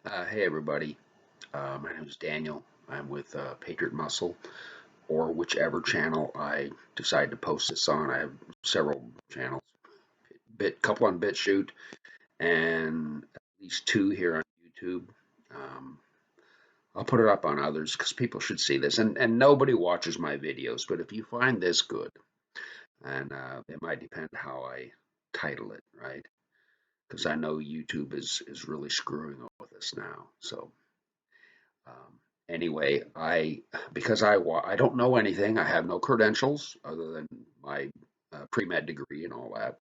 Hey everybody, my name is Daniel. I'm with Patriot Muscle, or whichever channel I decide to post this on. I have several channels, couple on BitChute, and at least two here on YouTube. Um, I'll put it up on others because people should see this, and nobody watches my videos. But if you find this good, and it might depend how I title it, right? Because I know YouTube is really screwing with us now. So. Anyway, because I don't know anything. I have no credentials other than my pre-med degree and all that.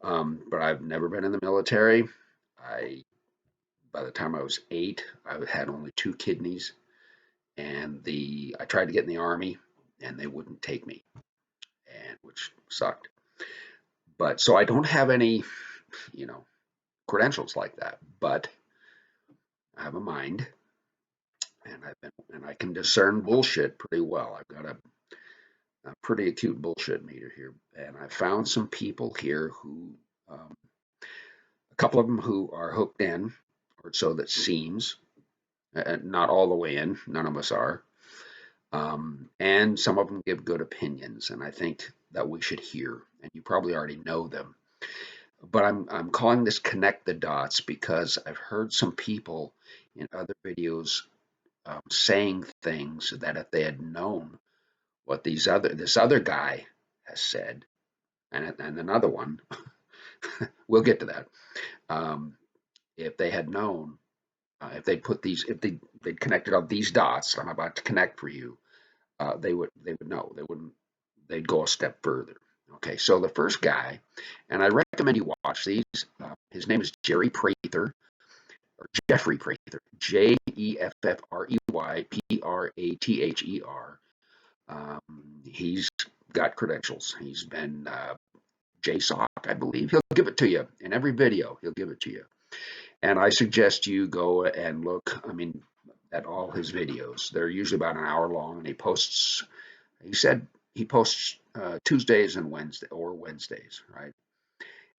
But I've never been in the military. I By the time I was 8, I had only 2 kidneys, and the I tried to get in the army, and they wouldn't take me, and which sucked. But so I don't have any, you know, credentials like that. But I have a mind, and I can discern bullshit pretty well. I've got a pretty acute bullshit meter here, and I found some people here who, a couple of them who are hooked in, or so that seems, not all the way in. None of us are, and some of them give good opinions, and I think that we should hear. And you probably already know them, but I'm calling this connect the dots because I've heard some people in other videos saying things that if they had known what this other guy has said, and another one, we'll get to that. Um, if they had known, if they put these, if they connected up these dots I'm about to connect for you, they would know. They wouldn't. They'd go a step further. Okay, so the first guy, and I recommend you watch these. His name is Jerry Prather or Jeffrey Prather, Jeffrey Prather. He's got credentials. He's been JSOC, I believe. He'll give it to you in every video. He'll give it to you. And I suggest you go and look, at all his videos. They're usually about an hour long, and he said he posts Tuesdays and Wednesdays, right?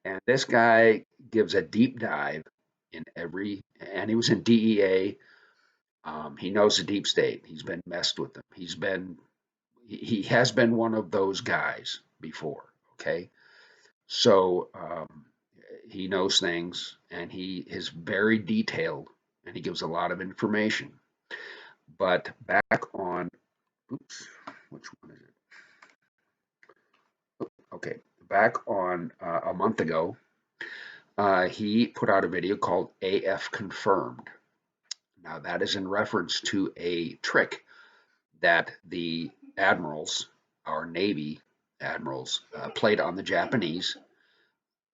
And this guy gives a deep dive and he was in DEA. He knows the deep state. He's been messed with them. He has been one of those guys before, okay? So he knows things, and he is very detailed, and he gives a lot of information. But back on, oops, which one is it? Okay, back on a month ago, he put out a video called AF Confirmed. Now, that is in reference to a trick that the admirals, our Navy admirals, played on the Japanese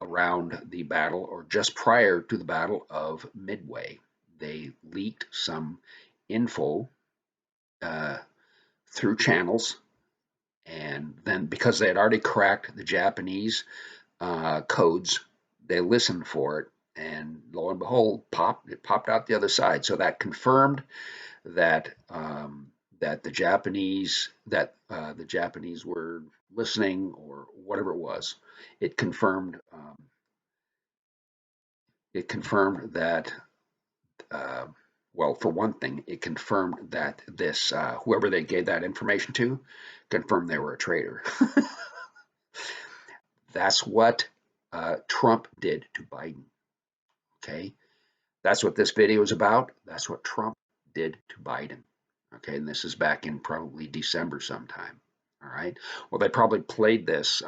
around the battle or just prior to the Battle of Midway. They leaked some info uh, through channels, and then because they had already cracked the Japanese codes, they listened for it, and lo and behold, it popped out the other side. So that confirmed that the Japanese were listening or whatever it was. It confirmed that uh, well, for one thing, it confirmed that this whoever they gave that information to confirmed they were a traitor. That's what Trump did to Biden. Okay, that's what this video is about. That's what Trump did to Biden. Okay, and this is back in probably December sometime. All right. Well, they probably played this.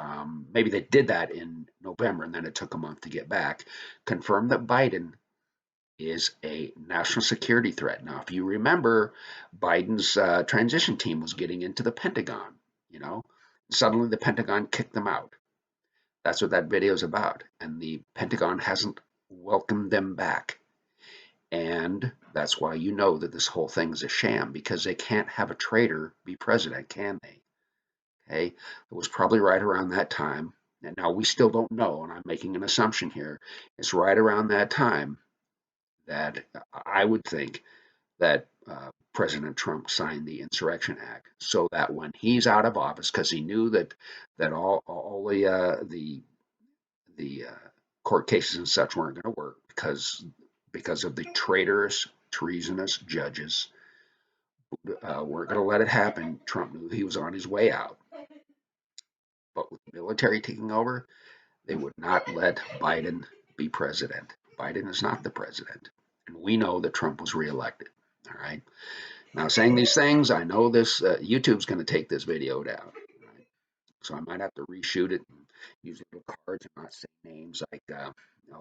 Maybe they did that in November, and then it took a month to get back. Confirmed that Biden is a national security threat. Now, if you remember, Biden's transition team was getting into the Pentagon. You know, suddenly the Pentagon kicked them out. That's what that video is about, and the Pentagon hasn't welcomed them back. And that's why you know that this whole thing is a sham, because they can't have a traitor be president, can they? Okay, it was probably right around that time. And now we still don't know, and I'm making an assumption here. It's right around that time that I would think that President Trump signed the Insurrection Act, so that when he's out of office, because he knew that all the court cases and such weren't going to work because because of the traitorous, treasonous judges. Weren't going to let it happen. Trump knew he was on his way out. But with the military taking over, they would not let Biden be president. Biden is not the president. And we know that Trump was reelected. All right. Now, saying these things, I know this YouTube's going to take this video down. Right? So I might have to reshoot it and use little cards and not say names like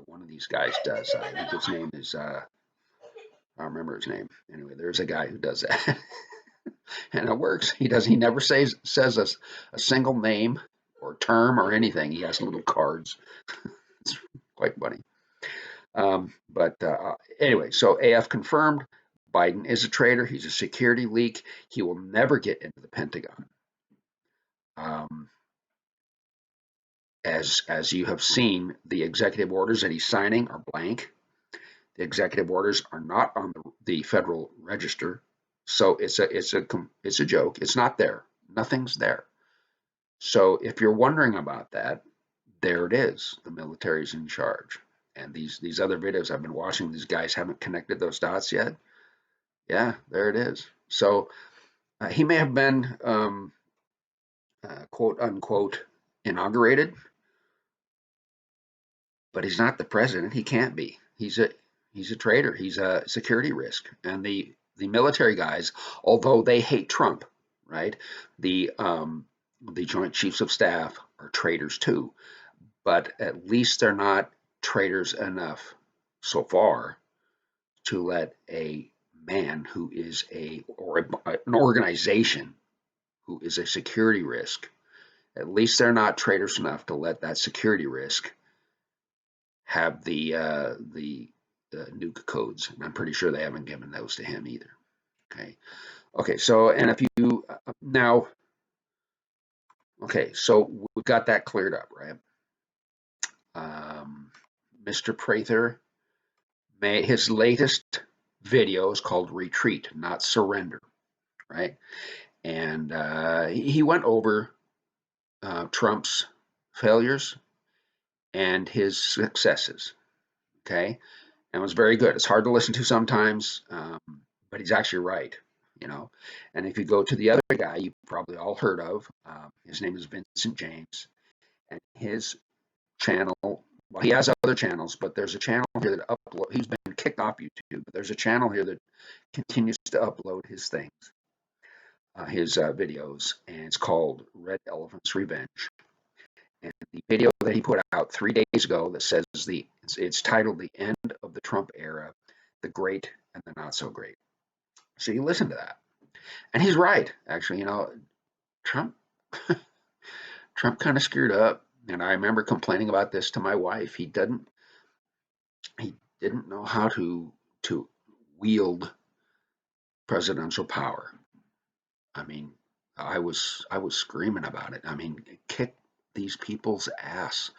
one of these guys does. I think his name is, I don't remember his name. Anyway, there's a guy who does that. And it works. He never says a single name or term or anything. He has little cards. It's quite funny. But anyway, so AF confirmed Biden is a traitor. He's a security leak. He will never get into the Pentagon. As you have seen, the executive orders that he's signing are blank. The executive orders are not on the Federal Register, so it's a joke. It's not there. Nothing's there. So if you're wondering about that, there it is. The military's in charge. And these other videos I've been watching, these guys haven't connected those dots yet. Yeah, there it is. So he may have been quote unquote inaugurated, but he's not the president. He can't be. He's a traitor. He's a security risk. And the military guys, although they hate Trump, right? The Joint Chiefs of Staff are traitors too, but at least they're not traitors enough so far to let a man who is an organization who is a security risk, at least they're not traitors enough to let that security risk have the nuke codes. And I'm pretty sure they haven't given those to him either. Okay. So, and if you now, okay, so we've got that cleared up, right? Mr. Prather, his latest video is called Retreat, Not Surrender, right? And he went over Trump's failures and his successes, okay? And it was very good. It's hard to listen to sometimes, but he's actually right, you know? And if you go to the other guy you probably all heard of, his name is Vincent James, and his channel, well, he has other channels, but there's a channel here that he's been kicked off YouTube, but there's a channel here that continues to upload his things, his videos, and it's called Red Elephant's Revenge. And the video that he put out 3 days ago that says it's titled The End of the Trump Era, The Great and the Not So Great. So you listen to that. And he's right, actually, you know, Trump kind of screwed up. And I remember complaining about this to my wife. He didn't know how to wield presidential power. I mean, I was screaming about it. I mean, kick these people's ass,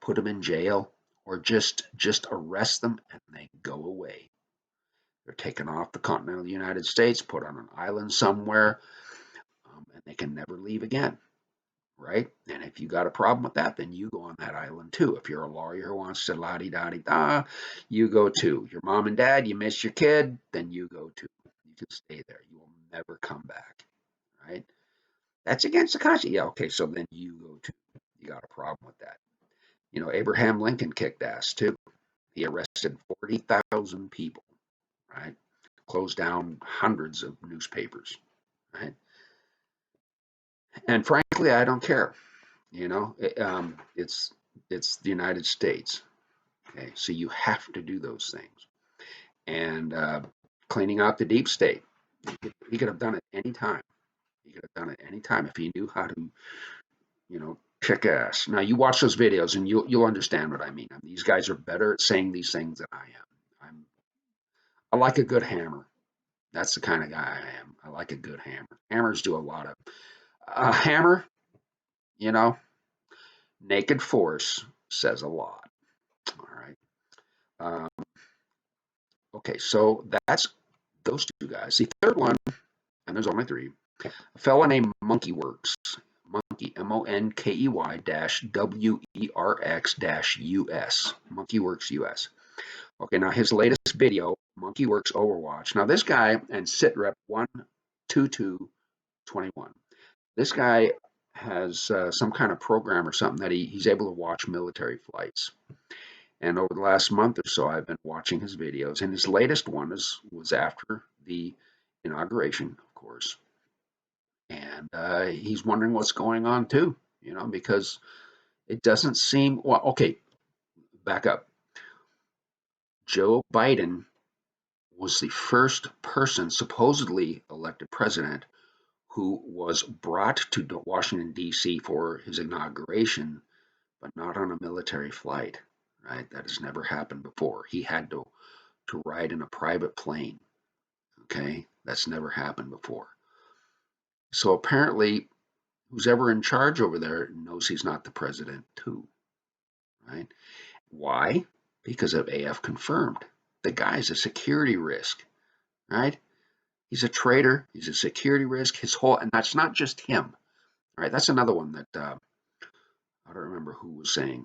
put them in jail, or just arrest them and they go away. They're taken off the continental United States, put on an island somewhere, and they can never leave again, right? And if you got a problem with that, then you go on that island too. If you're a lawyer who wants to la-di-da-di-da, you go too. Your mom and dad, you miss your kid, then you go too. You can stay there. You will never come back, right? That's against the Constitution. Yeah, okay, so then you go too. You got a problem with that. You know, Abraham Lincoln kicked ass too. He arrested 40,000 people, right? Closed down hundreds of newspapers, right? And frankly, I don't care. You know, it's the United States. Okay, so you have to do those things. And cleaning out the deep state, he could have done it any time. He could have done it any time if he knew how to, you know, kick ass. Now you watch those videos and you'll understand what I mean. These guys are better at saying these things than I am. I like a good hammer. That's the kind of guy I am. I like a good hammer. Hammers do a lot of hammer. You know, naked force says a lot. All right. Okay, so that's those two guys. The third one, and there's only three, a fella named Monkeywerx. Monkey, Monkey dash WERX dash US. Monkeywerx US. Okay, now his latest video, Monkey Works Overwatch. Now this guy and SITREP 12221. This guy has some kind of program or something that he's able to watch military flights. And over the last month or so, I've been watching his videos. And his latest one was after the inauguration, of course. And he's wondering what's going on too, because it doesn't seem, well, okay, back up. Joe Biden was the first person supposedly elected president who was brought to Washington, D.C. for his inauguration, but not on a military flight, right? That has never happened before. He had to ride in a private plane, okay? That's never happened before. So apparently, who's ever in charge over there knows he's not the president, too, right? Why? Because of AF confirmed. The guy's a security risk, right? He's a traitor. He's a security risk. And that's not just him, right? That's another one that I don't remember who was saying,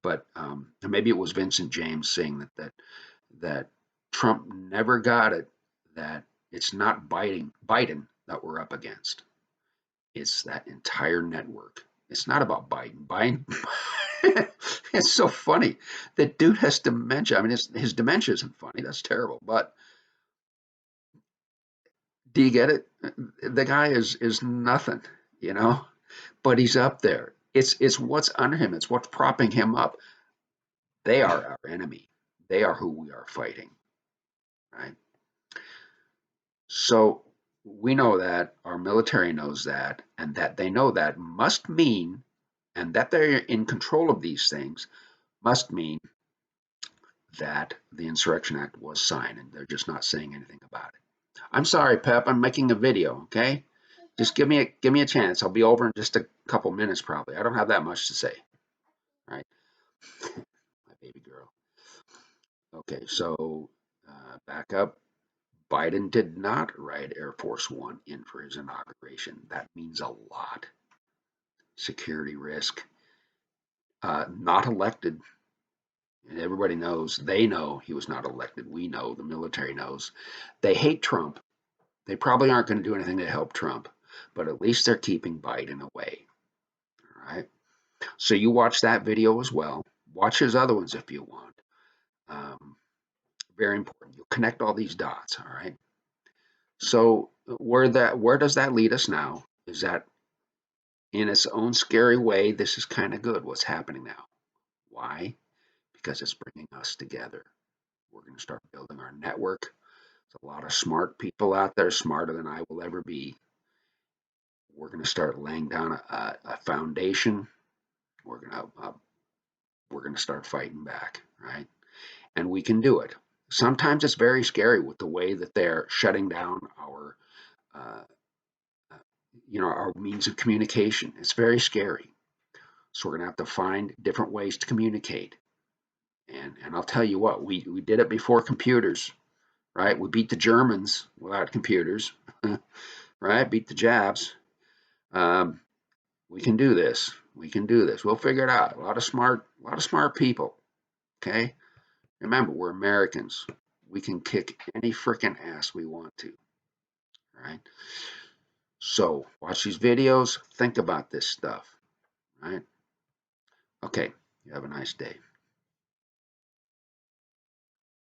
but maybe it was Vincent James saying that Trump never got it, that it's not Biden that we're up against. It's that entire network. It's not about Biden. It's so funny. That dude has dementia. I mean, his dementia isn't funny. That's terrible. But do you get it? The guy is nothing, you know. But he's up there. It's what's under him. It's what's propping him up. They are our enemy. They are who we are fighting, right? So we know that, our military knows that, and that they know that must mean, and that they're in control of these things must mean that the Insurrection Act was signed, and they're just not saying anything about it. I'm sorry, Pep. I'm making a video. Okay, just give me a chance. I'll be over in just a couple minutes, probably. I don't have that much to say. Right, my baby girl. Okay, so back up. Biden did not ride Air Force One in for his inauguration. That means a lot. Security risk. Not elected. And everybody knows, they know he was not elected. We know, the military knows. They hate Trump. They probably aren't going to do anything to help Trump, but at least they're keeping Biden away. All right. So you watch that video as well. Watch his other ones if you want. Um, Very important. You'll connect all these dots. All right. So where does that lead us now? Is that in its own scary way, this is kind of good. What's happening now? Why? Because it's bringing us together. We're going to start building our network. There's a lot of smart people out there, smarter than I will ever be. We're going to start laying down a foundation. We're going to start fighting back, right? And we can do it. Sometimes it's very scary with the way that they're shutting down uh, our means of communication. It's very scary. So we're going to have to find different ways to communicate. And I'll tell you what, we did it before computers, right? We beat the Germans without computers, right? Beat the Japs. Um, we can do this. We can do this. We'll figure it out. A lot of smart people. Okay. Remember, we're Americans. We can kick any freaking ass we want to. Right. So watch these videos. Think about this stuff. Right. Okay. You have a nice day.